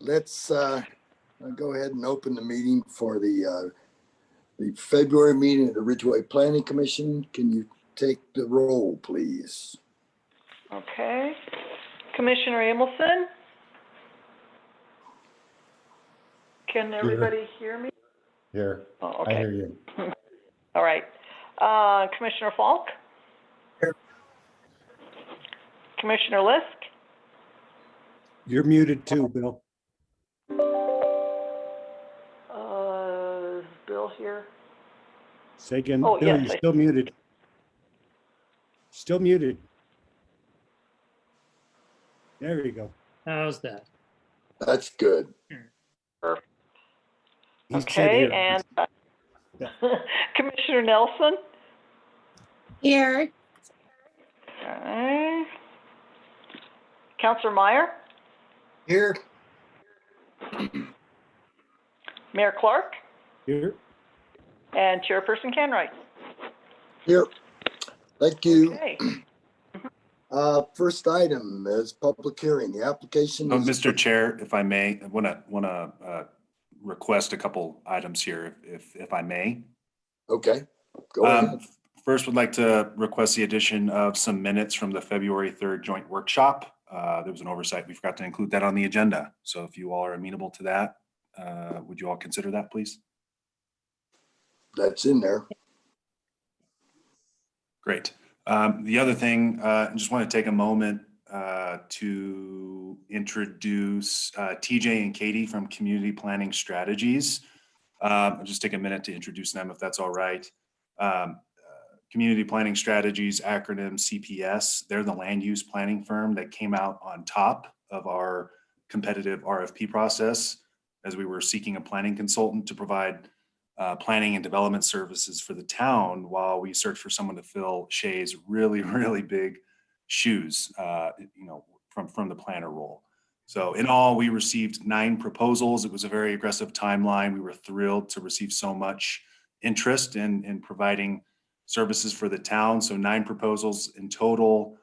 let's go ahead and open the meeting for the February meeting of the Ridgway Planning Commission. Can you take the roll, please? Okay. Commissioner Amundsen? Can everybody hear me? Here. Oh, okay. I hear you. All right. Commissioner Falk? Here. Commissioner Lisk? You're muted too, Bill. Is Bill here? Say again. Oh, Bill, yes, you're still muted. Still muted. There you go. How's that? That's good. Perfect. He said Okay, here. and Yeah. Commissioner Nelson? Here. Okay. Counselor Meyer? Here. Mayor Clark? Here. And Chairperson Canright? Here. Thank you. Okay. First item is public hearing. The application is Mr. Chair, if I may, I want to request a couple items here, if I may. okay. Go ahead. First, would like to request the addition of some minutes from the February 3rd joint workshop. There was an oversight. We forgot to include that on the agenda. So if you all are amenable to that, would you all consider that, please? That's in there. Great. The other thing, I just want to take a moment to introduce TJ and Katie from Community Planning Strategies. I'll just take a minute to introduce them if that's all right. Community Planning Strategies, acronym CPS, they're the land use planning firm that came out on top of our competitive RFP process as we were seeking a planning consultant to provide planning and development services for the town while we search for someone to fill Shay's really, really big shoes, from the planner role. So in all, we received 9 proposals. It was a very aggressive timeline. We were thrilled to receive so much interest in providing services for the town. So 9 proposals in total.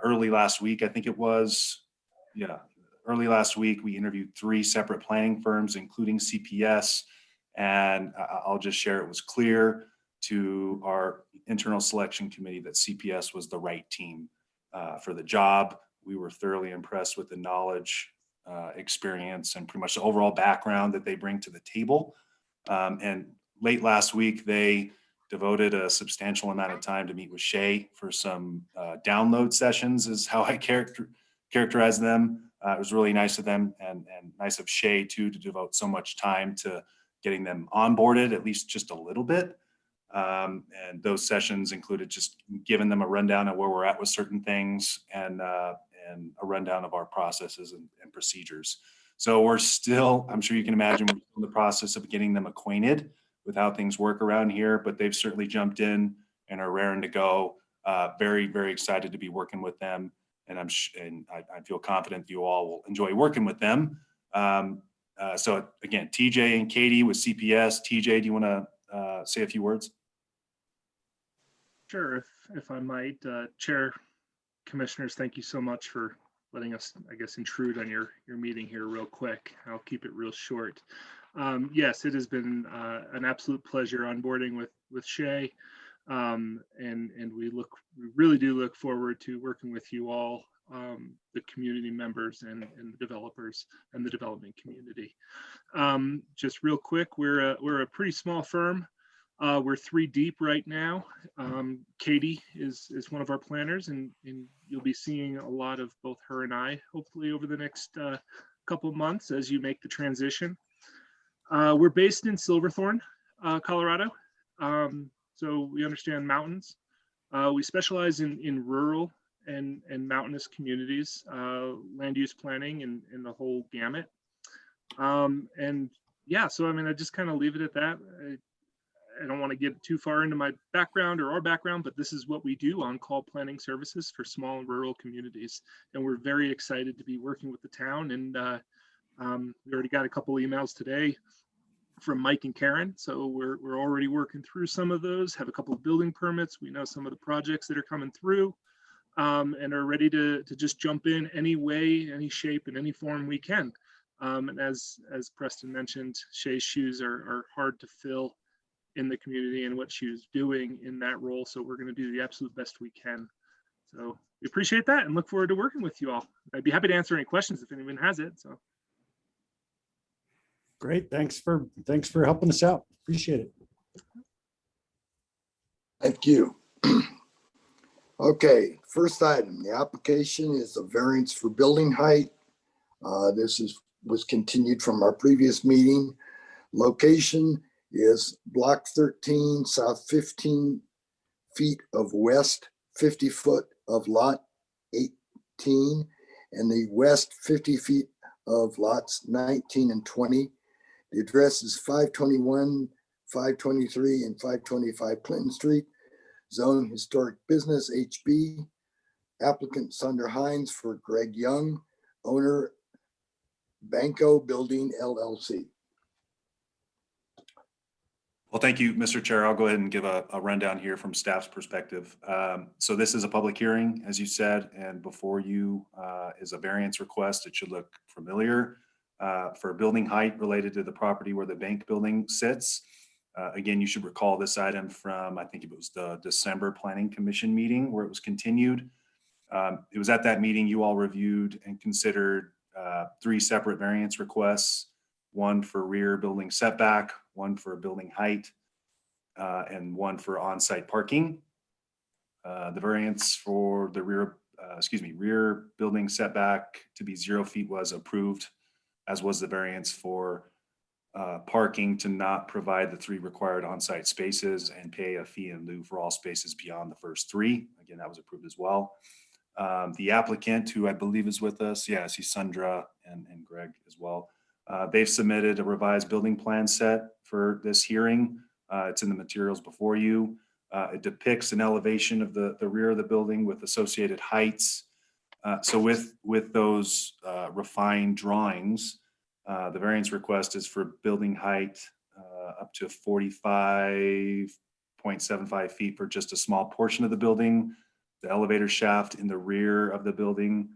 Early last week, I think it was, early last week, we interviewed 3 separate planning firms, including CPS. And I'll just share, it was clear to our internal selection committee that CPS was the right team for the job. We were thoroughly impressed with the knowledge, experience, and pretty much the overall background that they bring to the table. And late last week, they devoted a substantial amount of time to meet with Shay for some download sessions, is how I characterize them. It was really nice of them and nice of Shay too to devote so much time to getting them onboarded, at least just a little bit. And those sessions included just giving them a rundown of where we're at with certain things and a rundown of our processes and procedures. So we're still, I'm sure you can imagine, we're in the process of getting them acquainted with how things work around here, but they've certainly jumped in and are raring to go. Very, very excited to be working with them. And I feel confident you all will enjoy working with them. So again, TJ and Katie with CPS. TJ, do you want to say a few words? Sure, if I might. Chair, Commissioners, thank you so much for letting us, I guess, intrude on your meeting here real quick. I'll keep it real short. Yes, it has been an absolute pleasure onboarding with Shay. And we really do look forward to working with you all, the community members and the developers and the development community. Just real quick, we're a pretty small firm. We're 3 deep right now. Katie is one of our planners, and you'll be seeing a lot of both her and I, hopefully over the next couple of months as you make the transition. We're based in Silverthorne, Colorado. So we understand mountains. We specialize in rural and mountainous communities, land use planning and the whole gamut. And yeah, so I mean, I just kind of leave it at that. I don't want to get too far into my background or our background, but this is what we do, on-call planning services for small and rural communities. And we're very excited to be working with the town. And we already got a couple emails today from Mike and Karen. So we're already working through some of those, have a couple of building permits. We know some of the projects that are coming through, and are ready to just jump in any way, any shape, in any form we can. And as Preston mentioned, Shay's shoes are hard to fill in the community and what she was doing in that role. So we're going to do the absolute best we can. So we appreciate that and look forward to working with you all. I'd be happy to answer any questions if anyone has it. So Great. Thanks for helping us out. Appreciate it. Thank you. Okay, first item, the application is a variance for building height. This was continued from our previous meeting. Location is block 13, south 15 feet of west 50 foot of lot 18, and the west 50 feet of lots 19 and 20. The address is 521, 523, and 525 Clinton Street. Zone Historic Business HB. Applicant Sunder Hines for Greg Young. Owner Banco Building LLC. Well, thank you, Mr. Chair. I'll go ahead and give a rundown here from staff's perspective. So this is a public hearing, as you said, and before you is a variance request. It should look familiar for building height related to the property where the bank building sits. Again, you should recall this item from, I think it was the December Planning Commission meeting where it was continued. It was at that meeting you all reviewed and considered 3 separate variance requests, one for rear building setback, one for building height, and one for on-site parking. The variance for the rear building setback to be 0 feet was approved, as was the variance for parking to not provide the 3 required on-site spaces and pay a fee in lieu for all spaces beyond the first 3. Again, that was approved as well. The applicant, who I believe is with us, yeah, I see Sundra and Greg as well. They've submitted a revised building plan set for this hearing. It's in the materials before you. It depicts an elevation of the rear of the building with associated heights. So with those refined drawings, the variance request is for building height up to 45.75 feet for just a small portion of the building. The elevator shaft in the rear of the building,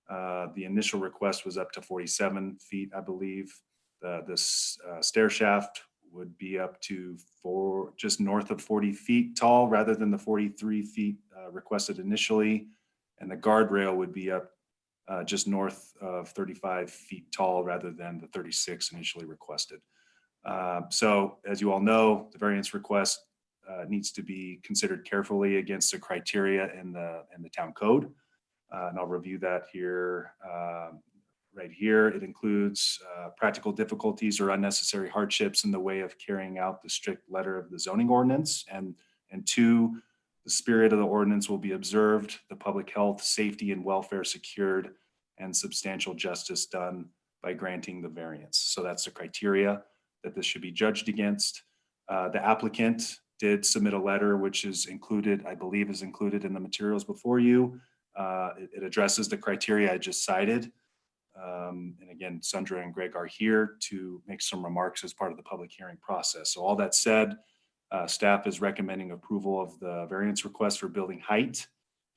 the initial request was up to 47 feet, I believe. This stair shaft would be up to just north of 40 feet tall rather than the 43 feet requested initially. And the guardrail would be up just north of 35 feet tall rather than the 36 initially requested. So as you all know, the variance request needs to be considered carefully against the criteria in the town code. And I'll review that here, right here. It includes practical difficulties or unnecessary hardships in the way of carrying out the strict letter of the zoning ordinance. And 2, the spirit of the ordinance will be observed, the public health, safety, and welfare secured, and substantial justice done by granting the variance. So that's the criteria that this should be judged against. The applicant did submit a letter, which is included, I believe is included in the materials before you. It addresses the criteria I just cited. And again, Sundra and Greg are here to make some remarks as part of the public hearing process. So all that said, staff is recommending approval of the variance request for building height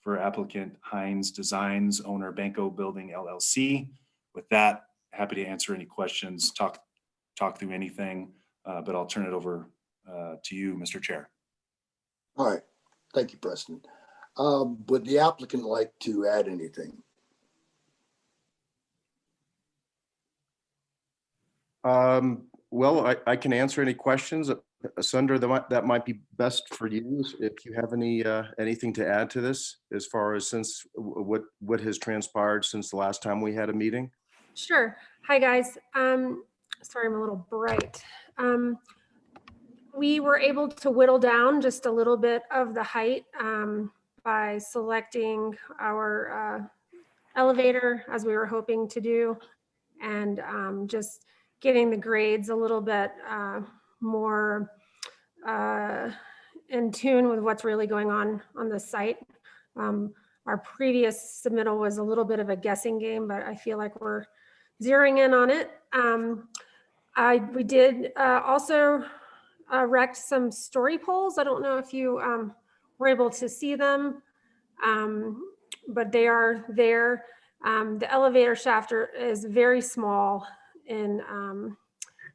for applicant Hines Designs, owner Banco Building LLC. With that, happy to answer any questions, talk through anything, but I'll turn it over to you, Mr. Chair. All right, thank you, Preston. Would the applicant like to add anything? Well, I can answer any questions. Sundar, that might be best for you if you have anything to add to this as far as since what has transpired since the last time we had a meeting. Sure. Hi, guys. Sorry, I'm a little bright. We were able to whittle down just a little bit of the height by selecting our elevator as we were hoping to do, and just getting the grades a little bit more in tune with what's really going on the site. Our previous submittal was a little bit of a guessing game, but I feel like we're zeroing in on it. We did also erect some story poles. I don't know if you were able to see them, but they are there. The elevator shaft is very small, in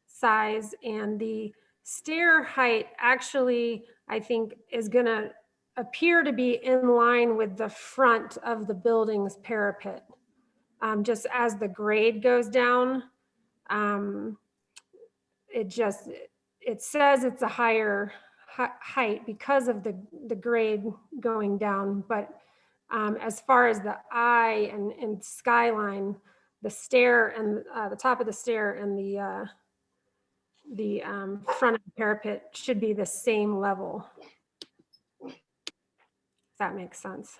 size, and the stair height actually, I think, is going to appear to be in line with the front of the building's parapet. Just as the grade goes down, it says it's a higher height because of the grade going down. But as far as the eye and skyline, the stair and the top of the stair and the front of the parapet should be the same level. If that makes sense.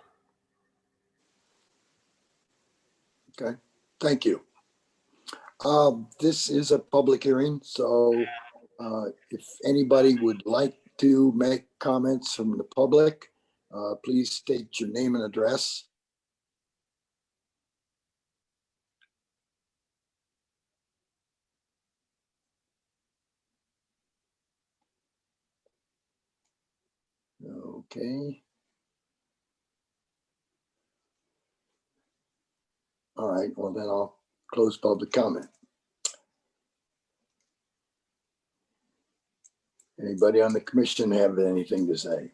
Okay, thank you. This is a public hearing, so if anybody would like to make comments from the public, please state your name and address. Okay. All right, well then I'll close public comment. Anybody on the commission have anything to say?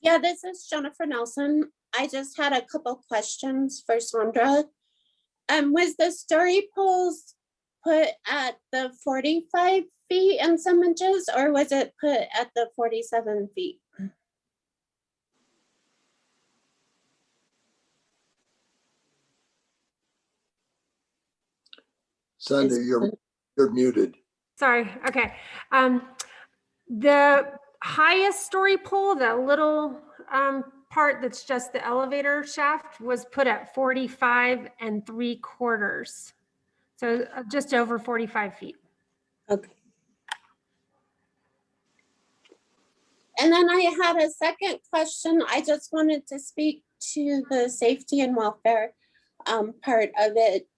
Yeah, this is Jennifer Nelson. I just had a couple questions for Sandra. Was the story poles put at the 45 feet and some inches, or was it put at the 47 feet? Sunday, you're muted. Sorry. Okay. The highest story pole, the little part that's just the elevator shaft, was put at 45 3/4. So just over 45 feet. Okay. And then I had a second question. I just wanted to speak to the safety and welfare part of it.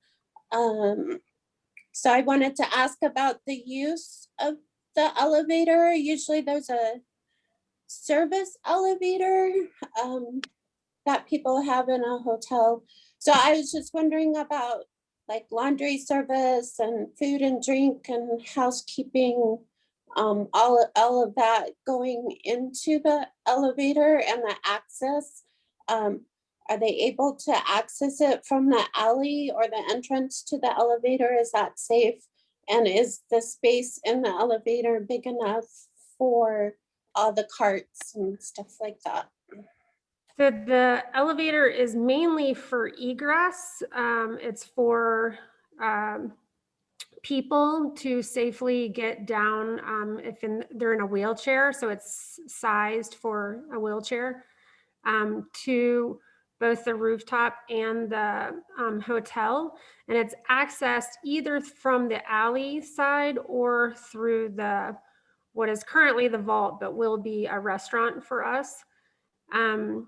So I wanted to ask about the use of the elevator. Usually there's a service elevator that people have in a hotel. So I was just wondering about like laundry service and food and drink and housekeeping, all of that going into the elevator and the access. Are they able to access it from the alley or the entrance to the elevator? Is that safe? And is the space in the elevator big enough for all the carts and stuff like that? So the elevator is mainly for egress. It's for people to safely get down if they're in a wheelchair. So it's sized for a wheelchair to both the rooftop and the hotel. And it's accessed either from the alley side or through what is currently the vault, but will be a restaurant for us. And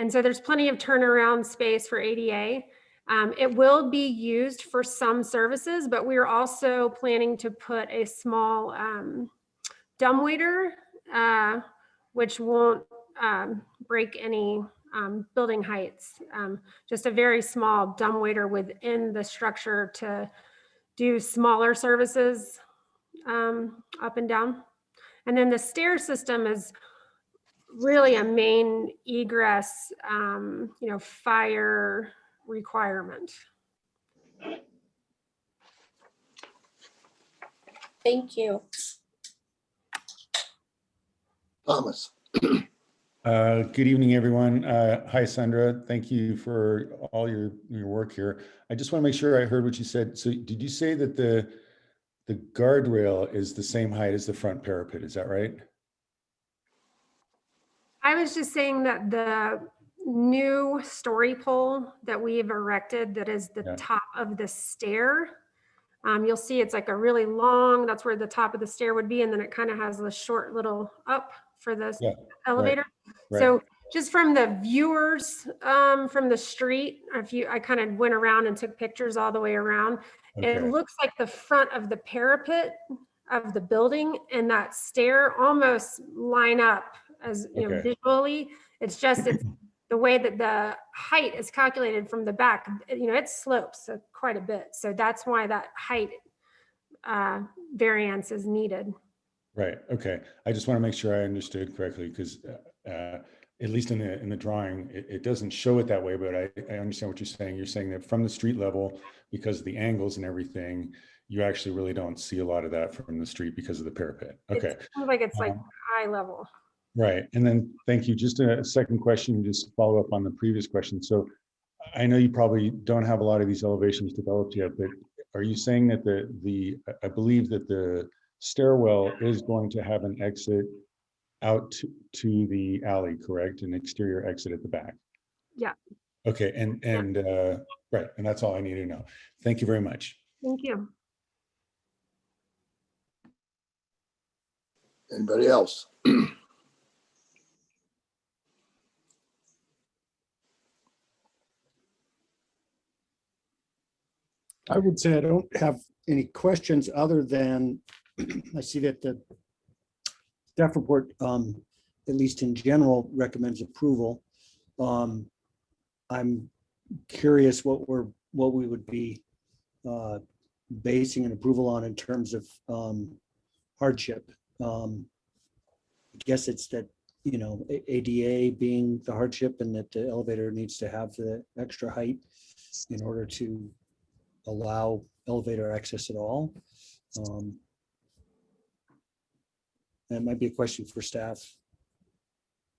so there's plenty of turnaround space for ADA. It will be used for some services, but we're also planning to put a small dumbwaiter, which won't break any building heights. Just a very small dumbwaiter within the structure to do smaller services up and down. And then the stair system is really a main egress, fire requirement. Thank you. Thomas. Good evening, everyone. Hi, Sandra. Thank you for all your work here. I just want to make sure I heard what you said. So did you say that the guardrail is the same height as the front parapet? Is that right? I was just saying that the new story pole that we've erected, that is the top of the stair, you'll see it's like a really long, that's where the top of the stair would be. And then it kind of has the short little up for the elevator. Right. So just from the viewers from the street, I kind of went around and took pictures all the way around. Okay. It looks like the front of the parapet of the building and that stair almost line up as, visually. It's just, the way that the height is calculated from the back, it slopes quite a bit. So that's why that height variance is needed. Right. Okay. I just want to make sure I understood correctly, because at least in the drawing, it doesn't show it that way, but I understand what you're saying. You're saying that from the street level, because of the angles and everything, you actually really don't see a lot of that from the street because of the parapet. Okay. It seems like it's like eye level. Right. And then, thank you. Just a second question, just follow up on the previous question. So I know you probably don't have a lot of these elevations developed yet, but are you saying that I believe that the stairwell is going to have an exit out to the alley, correct? An exterior exit at the back? Yeah. Okay. And right. And that's all I need to know. Thank you very much. Thank you. Anybody else? I would say I don't have any questions other than I see that the staff report, at least in general, recommends approval. I'm curious what we would be basing an approval on in terms of hardship. I guess it's that, ADA being the hardship and that the elevator needs to have the extra height in order to allow elevator access at all. That might be a question for staff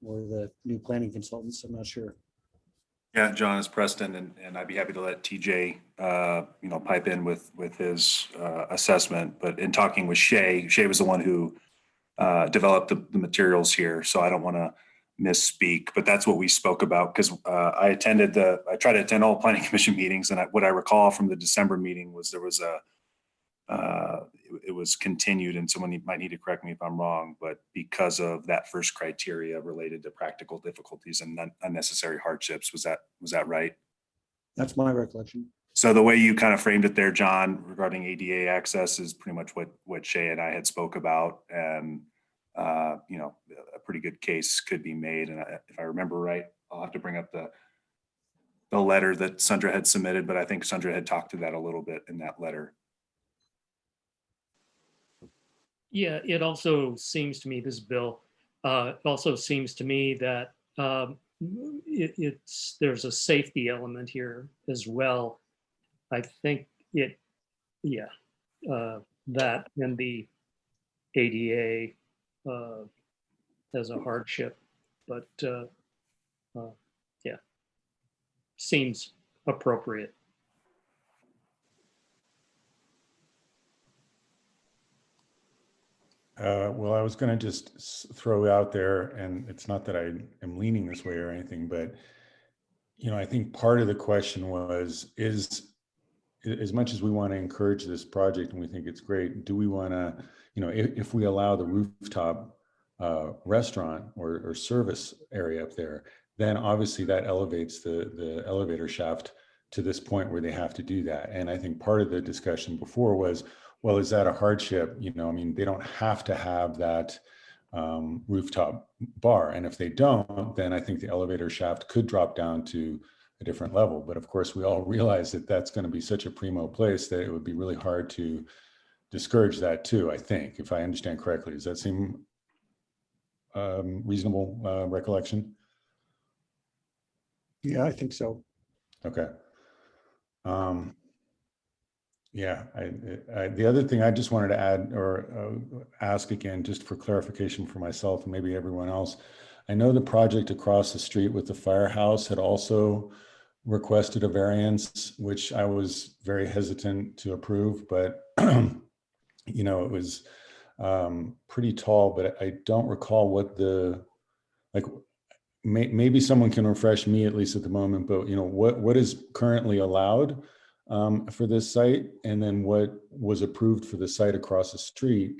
or the new planning consultants. I'm not sure. Yeah, John, it's Preston, and I'd be happy to let TJ, pipe in with his assessment. But in talking with Shay was the one who developed the materials here, so I don't want to misspeak, but that's what we spoke about, because I try to attend all planning commission meetings, and what I recall from the December meeting was there was it was continued, and someone might need to correct me if I'm wrong, but because of that first criteria related to practical difficulties and unnecessary hardships, was that right? That's my recollection. So the way you kind of framed it there, John, regarding ADA access is pretty much what Shay and I had spoke about, and a pretty good case could be made. And if I remember right, I'll have to bring up the letter that Sandra had submitted, but I think Sandra had talked to that a little bit in that letter. Yeah, it also seems to me, this is Bill, it also seems to me that there's a safety element here as well. I think that and the ADA as a hardship, but seems appropriate. Well, I was going to just throw out there, and it's not that I am leaning this way or anything, but I think part of the question is as much as we want to encourage this project and we think it's great, do we want to, if we allow the rooftop restaurant or service area up there, then obviously that elevates the elevator shaft to this point where they have to do that. And I think part of the discussion before was, well, is that a hardship? They don't have to have that rooftop bar. And if they don't, then I think the elevator shaft could drop down to a different level. But of course, we all realize that that's going to be such a primo place that it would be really hard to discourage that too, I think, if I understand correctly. Does that seem reasonable recollection? Yeah, I think so. Okay. Yeah, the other thing I just wanted to add or ask again, just for clarification for myself and maybe everyone else, I know the project across the street with the firehouse had also requested a variance, which I was very hesitant to approve, but it was pretty tall, but I don't recall what maybe someone can refresh me at least at the moment, but what is currently allowed for this site, and then what was approved for the site across the street,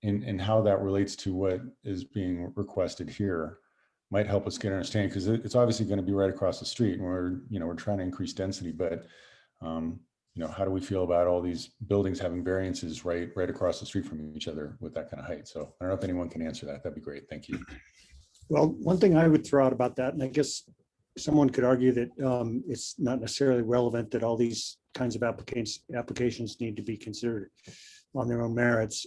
and how that relates to what is being requested here might help us get an understanding, because it's obviously going to be right across the street, and we're trying to increase density, but how do we feel about all these buildings having variances right across the street from each other with that kind of height? So I don't know if anyone can answer that. That'd be great. Thank you. Well, one thing I would throw out about that, and I guess someone could argue that it's not necessarily relevant that all these kinds of applications need to be considered on their own merits.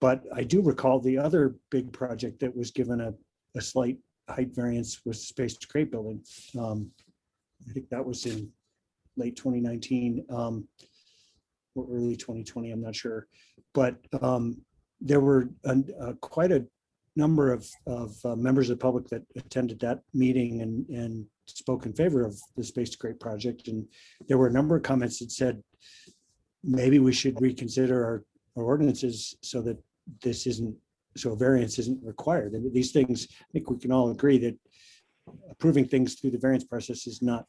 But I do recall the other big project that was given a slight height variance was the Space Crate building. I think that was in late 2019 or early 2020, I'm not sure. But there were quite a number of members of the public that attended that meeting and spoke in favor of the Space Crate project. And there were a number of comments that said, maybe we should reconsider our ordinances so that a variance isn't required. And these things, I think we can all agree that approving things through the variance process is not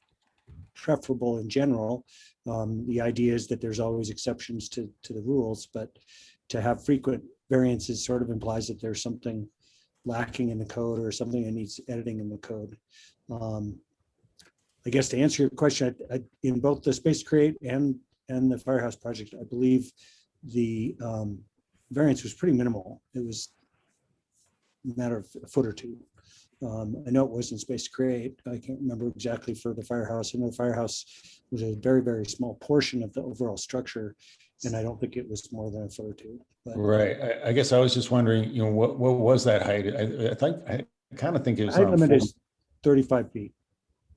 preferable in general. The idea is that there's always exceptions to the rules, but to have frequent variances sort of implies that there's something lacking in the code or something that needs editing in the code. I guess to answer your question, in both the Space Crate and the Firehouse project, I believe the variance was pretty minimal. It was a matter of a foot or two. I know it was in Space Crate. I can't remember exactly for the Firehouse. I know the Firehouse was a very, very small portion of the overall structure, and I don't think it was more than a foot or two. But, Right. I guess I was just wondering, what was that height? I kind of think it was height around limit 40. is 35 feet.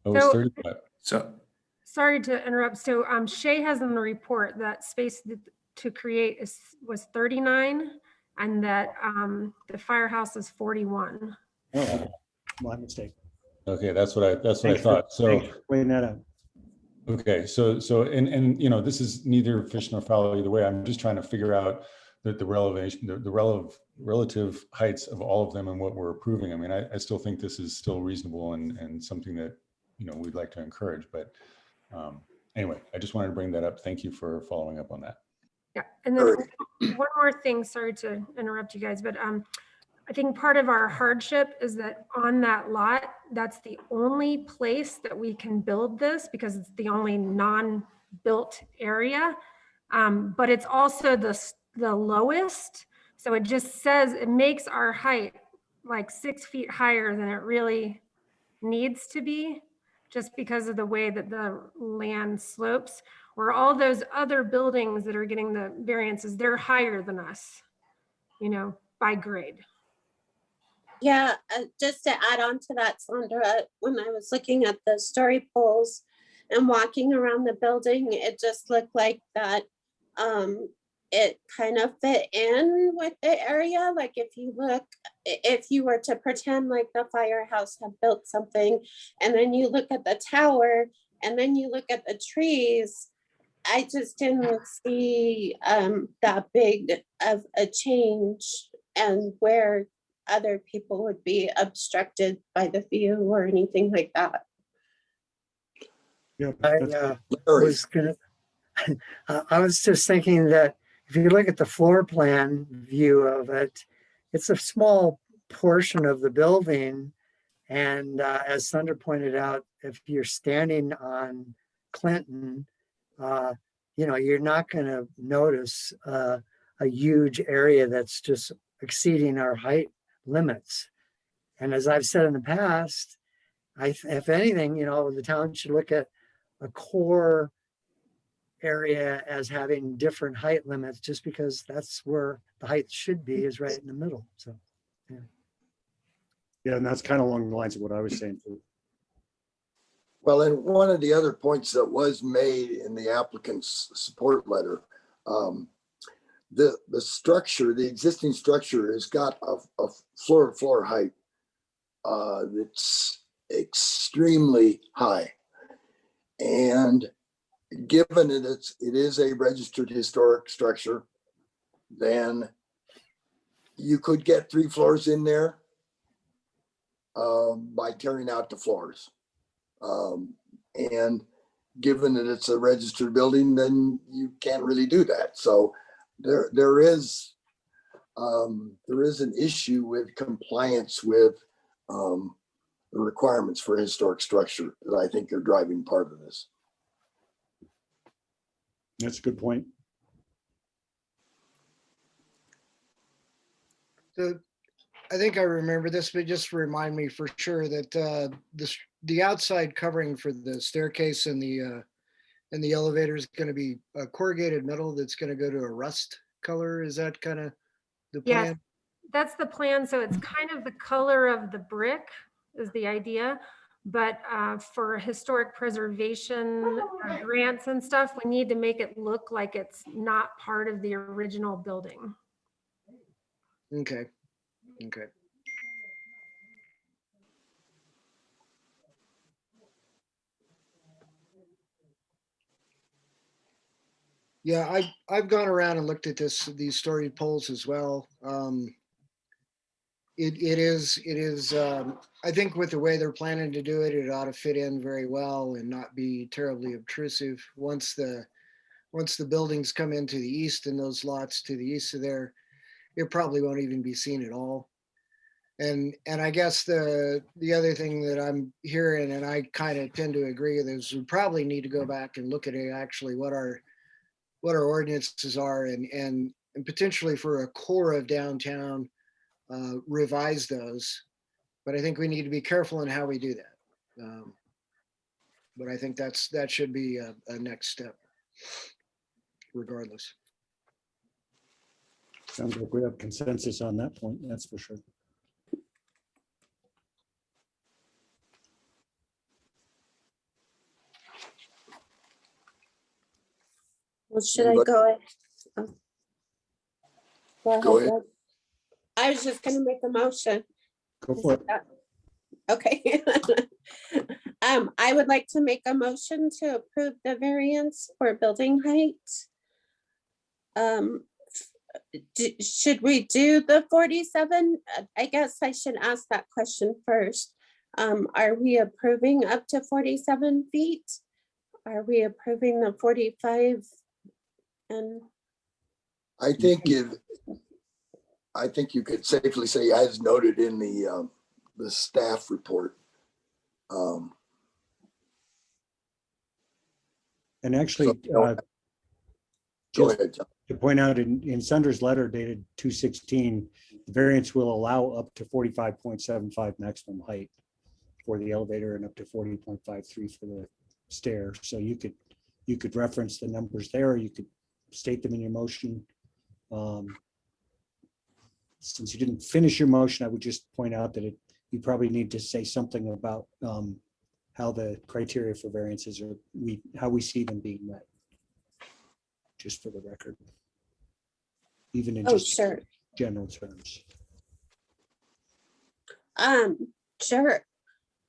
Oh, it's So- 35. So, Sorry to interrupt. So Shay has in the report that space to create was 39 and that the Firehouse is 41. Oh, my mistake. Okay, that's what I Thanks for- thought. So, thanks for pointing that out. okay, so this is neither fish nor fowl either way. I'm just trying to figure out the relative heights of all of them and what we're approving. I mean, I still think this is still reasonable and something that we'd like to encourage. But anyway, I just wanted to bring that up. Thank you for following up on that. Yeah, and then one more thing, sorry to interrupt you guys, but I think part of our hardship is that on that lot, that's the only place that we can build this because it's the only non-built area. But it's also the lowest. So it just says, it makes our height like 6 feet higher than it really needs to be, just because of the way that the land slopes, where all those other buildings that are getting the variances, they're higher than us, by grade. Yeah, just to add on to that, Sandra, when I was looking at the story poles and walking around the building, it just looked like that it kind of fit in with the area. Like if you were to pretend like the Firehouse had built something and then you look at the tower and then you look at the trees, I just didn't see that big of a change and where other people would be obstructed by the view or anything like that. Yeah, I Larry, I was just thinking that if you look at the floor plan view of it, it's a small portion of the building. And as Thunder pointed out, if you're standing on Clinton, you're not going to notice a huge area that's just exceeding our height limits. And as I've said in the past, if anything, the town should look at a core area as having different height limits, just because that's where the height should be, is right in the middle. So, Yeah, and that's kind of along the lines of what I was saying too. well, and one of the other points that was made in the applicant's support letter, the structure, the existing structure has got a floor height that's extremely high. And given it is a registered historic structure, then you could get 3 floors in there by tearing out the floors. And given that it's a registered building, then you can't really do that. So there is an issue with compliance with the requirements for historic structure that I think are driving part of this. That's a good point. I think I remember this, but just remind me for sure that the outside covering for the staircase and the elevator is going to be a corrugated metal that's going to go to a rust color. Is that kind of the Yes, plan? that's the plan. So it's kind of the color of the brick is the idea. But for historic preservation grants and stuff, we need to make it look like it's not part of the original building. Okay. Okay. Yeah, I've gone around and looked at these storied poles as well. It is, I think with the way they're planning to do it, it ought to fit in very well and not be terribly obtrusive. Once the buildings come into the east and those lots to the east of there, it probably won't even be seen at all. And I guess the other thing that I'm hearing, and I kind of tend to agree with, is we probably need to go back and look at actually what our ordinances are and potentially for a core of downtown, revise those. But I think we need to be careful in how we do that. But I think that should be a next step regardless. Sounds like we have consensus on that point, that's for sure. Well, should I Anybody? go ahead? Oh. Go ahead. Doug. I was just gonna make a motion. Go for it. Okay. I would like to make a motion to approve the variance for building height. Should we do the 47? I guess I should ask that question first. Are we approving up to 47 feet? Are we approving the 45? And I think you could safely say, as noted in the staff report. And actually, Go just ahead, John. to point out in Sunder's letter dated 2/16, the variance will allow up to 45.75 maximum height for the elevator and up to 40.53 for the stair. So you could reference the numbers there, or you could state them in your motion. Since you didn't finish your motion, I would just point out that you probably need to say something about how the criteria for variances are, how we see them being met. Just for the record. Even in just sure. general terms. Sure.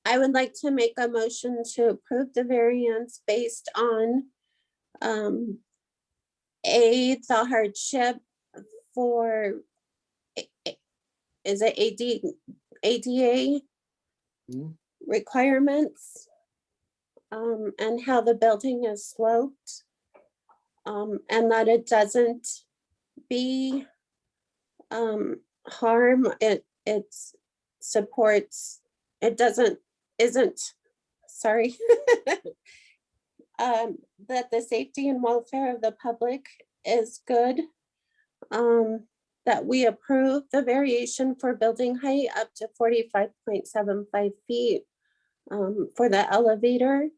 I would like to make a motion to approve the variance based on the hardship for, is it ADA requirements, and how the building is sloped, and that it doesn't be harm, it supports, it isn't, sorry, that the safety and welfare of the public is good, that we approve the variation for building height up to 45.75 feet for the elevator,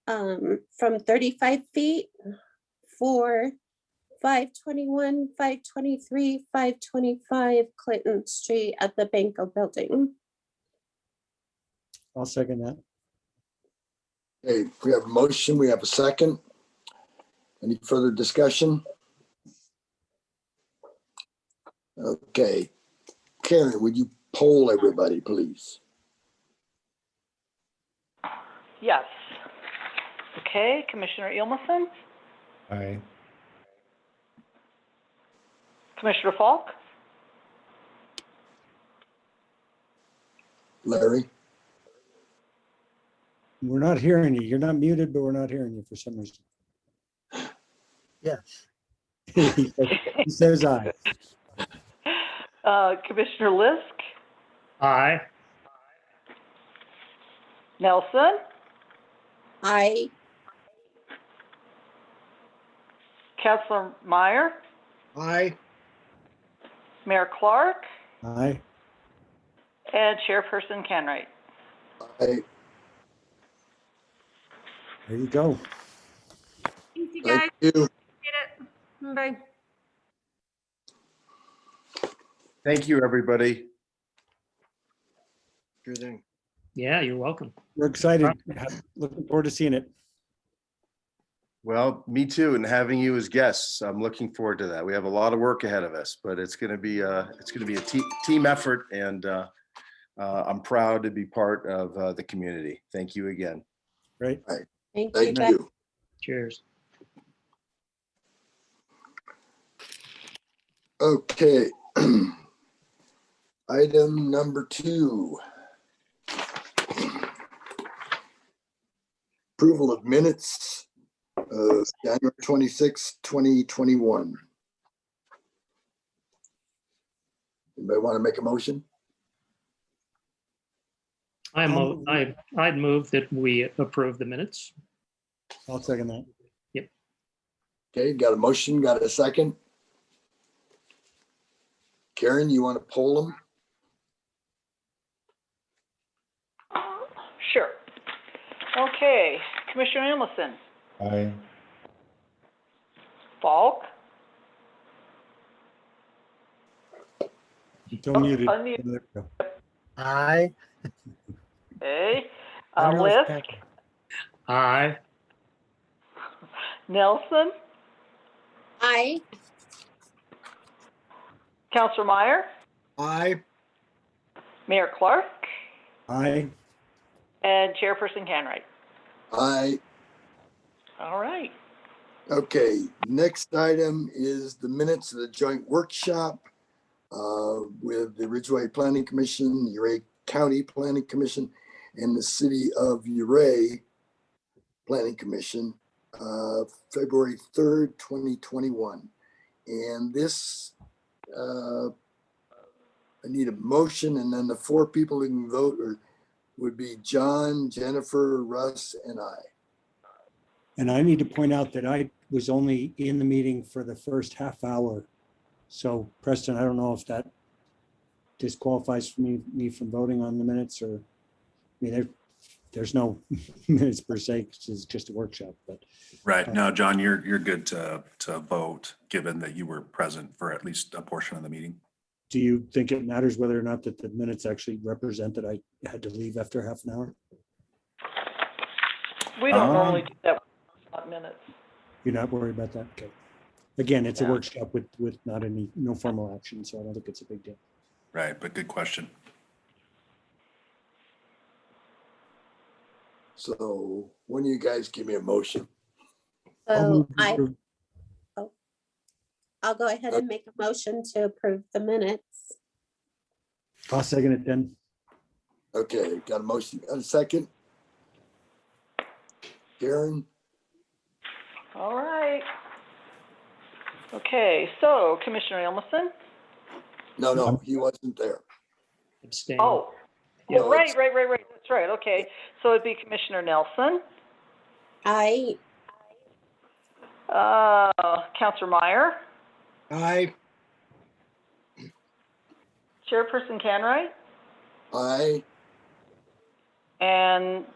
from 35 feet for 521, 523, 525 Clinton Street at the Banco Building. I'll second that. Okay, we have a motion, we have a second. Any further discussion? Okay, Karen, would you poll everybody, please? Yes. Okay, Commissioner Ilmason, Aye. Commissioner Falk, Larry? We're not hearing you. You're not muted, but we're not hearing you for some reason. Yes. He says aye. Commissioner Lisk, Aye. Nelson, I, Councilor Meyer, Aye. Mayor Clark, Aye. and Chairperson Kenwright. Aye. There you go. Thank you, Thank guys. you. Appreciate it. Bye. Thank you, everybody. Sure thing. Yeah, you're welcome. We're excited. Looking forward to seeing it. Well, me too, and having you as guests, I'm looking forward to that. We have a lot of work ahead of us, but it's going to be a team effort, and I'm proud to be part of the community. Thank you again. Right? Thank you, Thank guys. you. Cheers. Okay. Item number 2. Approval of minutes of January 26, 2021. Anybody want to make a motion? I'd move that we approve the minutes. I'll second that. Okay, got a motion, got a second? Karen, you want to poll them? Sure. Okay, Commissioner Emerson, Aye. Falk, Don't mute it. unmute. There we go. Aye. Okay, I don't know if Lisk, Pat- Aye. Nelson, Aye. Counselor Meyer, Aye. Mayor Clark, Aye. and Chairperson Canright. Aye. All right. Okay, next item is the minutes of the joint workshop with the Ridgway Planning Commission, Uray County Planning Commission, and the City of Uray Planning Commission, February 3rd, 2021. And this, I need a motion, and then the 4 people who can vote would be John, Jennifer, Russ, and I. And I need to point out that I was only in the meeting for the first half hour. So Preston, I don't know if that disqualifies me from voting on the minutes, or, I mean, there's no minutes per se, 'cause it's just a workshop, but Right. No, John, you're good to vote, given that you were present for at least a portion of the meeting. do you think it matters whether or not that the minutes actually represent that I had to leave after half an hour? We don't normally do that with not minutes. You're not worried about that? Okay. Again, it's a Yeah. workshop with no formal action, so I don't think it's a big deal. Right, but good question. So when you guys give me a motion? I'll So move to approve. I'll go ahead and make a motion to approve the minutes. I'll second it then. Okay, got a motion, got a second? Karen? All right. Okay, so Commissioner Emerson? No, he wasn't there. Abstain. Oh, Yeah, oh, right. That's right. Okay, so it'd be Commissioner Nelson, Aye. Counselor Meyer, Aye. Chairperson Canright, Aye. and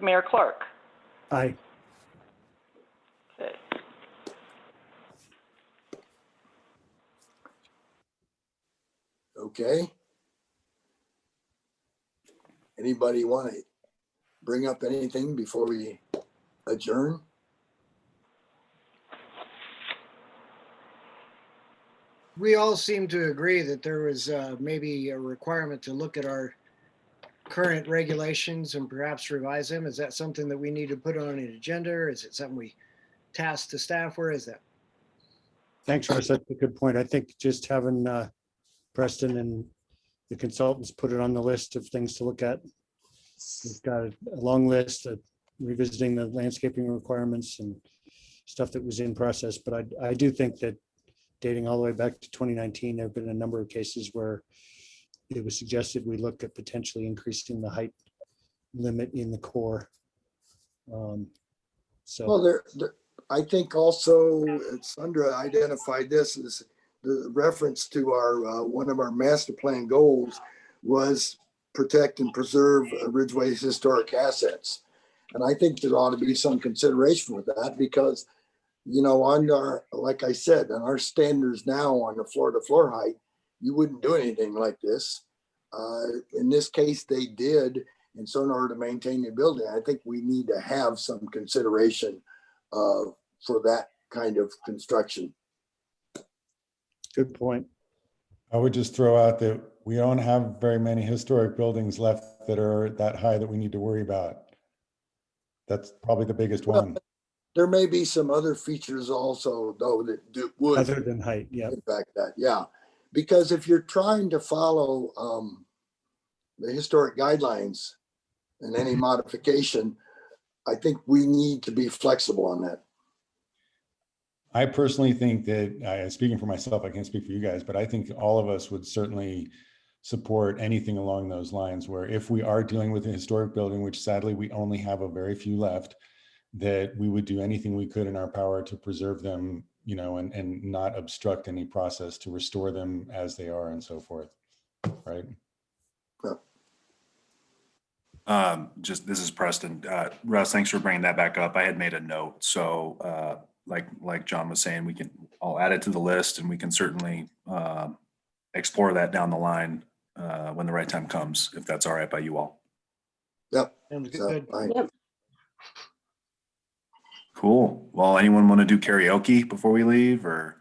Mayor Clark. Aye. Okay. Okay. Anybody want to bring up anything before we adjourn? We all seem to agree that there was maybe a requirement to look at our current regulations and perhaps revise them. Is that something that we need to put on an agenda? Or is it something we task the staff? Where is that? Thanks, Russ. That's a good point. I think just having Preston and the consultants put it on the list of things to look at. We've got a long list of revisiting the landscaping requirements and stuff that was in process, but I do think that dating all the way back to 2019, there have been a number of cases where it was suggested we look at potentially increasing the height limit in the core. So, Well, I think also Sandra identified this as the reference to our one of our master plan goals was protect and preserve Ridgway's historic assets. And I think there ought to be some consideration with that because, you know, on our, like I said, on our standards now on the floor to floor height, you wouldn't do anything like this. In this case, they did. And so in order to maintain the building, I think we need to have some consideration for that kind of construction. Good point. I would just throw out that we don't have very many historic buildings left that are that high that we need to worry about. That's probably the biggest one. There may be some other features also, though, that would Other than height, yeah. impact that. Yeah, because if you're trying to follow the historic guidelines and any modification, I think we need to be flexible on that. I personally think that, speaking for myself, I can't speak for you guys, but I think all of us would certainly support anything along those lines where if we are dealing with a historic building, which sadly we only have a very few left, that we would do anything we could in our power to preserve them, you know, and not obstruct any process to restore them as they are and so forth, right? This is Preston. Russ, thanks for bringing that back up. I had made a note. So like John was saying, I'll add it to the list and we can certainly explore that down the line when the right time comes, if that's all right by you all. Yep. Sounds So, good. Yep. Cool. Well, anyone want to do karaoke before we leave or?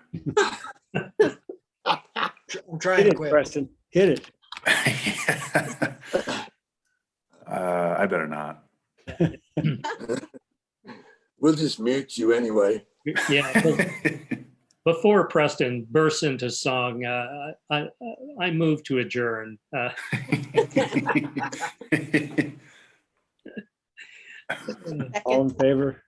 I'm Hit trying to it, quit. Preston. Hit it. I better not. we'll just mute you anyway. Yeah. Before Preston bursts into song, I move to adjourn. All in favor?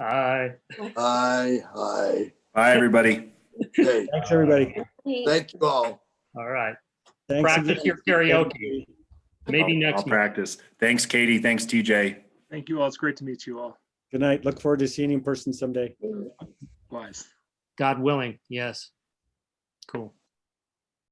Aye. Hi. Bye, everybody. Hey, Thanks, everybody. thank you all. All right. Thanks Practice again. your karaoke. Maybe I'll next month. practice. Thanks, Katie. Thanks, TJ. Thank you all. It's great to meet you all. Good night. Look forward to seeing you in person someday. Wise. God willing. Yes. Cool.